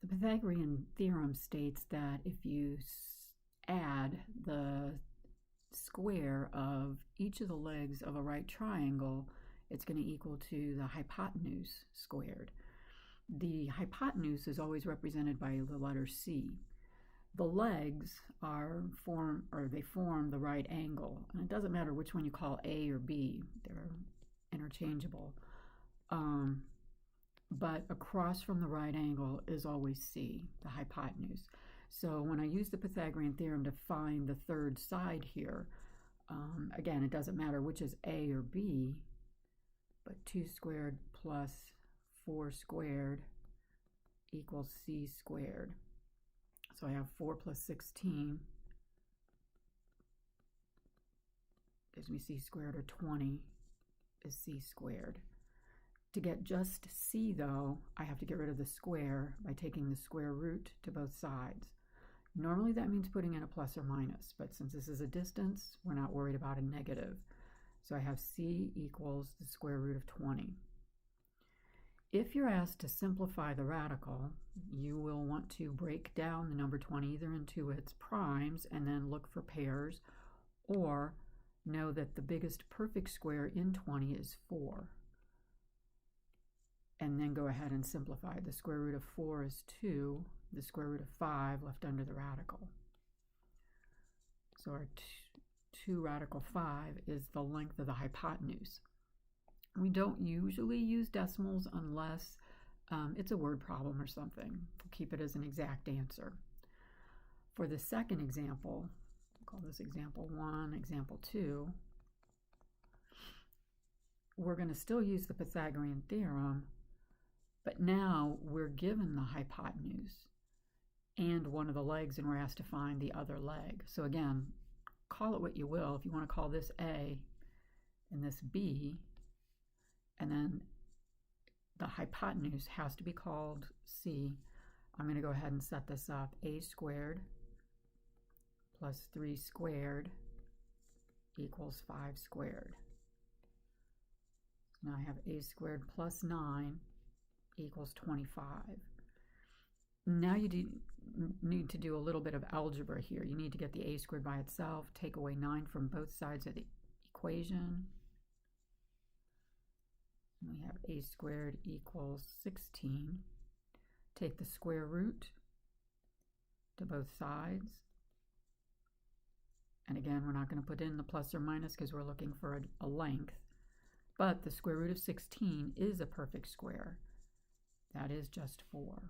The Pythagorean theorem states that if you add the square of each of the legs of a right triangle, it's going to equal to the hypotenuse squared. The hypotenuse is always represented by the letter C. The legs form the right angle, and it doesn't matter which one you call A or B; they're interchangeable. But across from the right angle is always C, the hypotenuse. So when I use the Pythagorean theorem to find the third side here, again, it doesn't matter which is A or B, but 2 squared plus 4 squared equals C squared. So I have 4 plus 16 gives me C squared, or 20 is C squared. To get just C, though, I have to get rid of the square by taking the square root to both sides. Normally that means putting in a plus or minus, but since this is a distance, we're not worried about a negative. So I have C equals the square root of 20. If you're asked to simplify the radical, you will want to break down the number 20 either into its primes and then look for pairs, or know that the biggest perfect square in 20 is 4. And then go ahead and simplify. The square root of 4 is 2, the square root of 5 left under the radical. So our 2 radical 5 is the length of the hypotenuse. We don't usually use decimals unless it's a word problem or something. We'll keep it as an exact answer. For the second example, we'll call this example 1, example 2, we're going to still use the Pythagorean theorem, but now we're given the hypotenuse and one of the legs, and we're asked to find the other leg. So again, call it what you will. If you want to call this A and this B, and then the hypotenuse has to be called C, I'm going to go ahead and set this up. A squared plus 3 squared equals 5 squared. Now I have A squared plus 9 equals 25. Now you need to do a little bit of algebra here. You need to get the A squared by itself, take away 9 from both sides of the equation. We have A squared equals 16. Take the square root to both sides. And again, we're not going to put in the plus or minus because we're looking for a length. But the square root of 16 is a perfect square. That is just 4.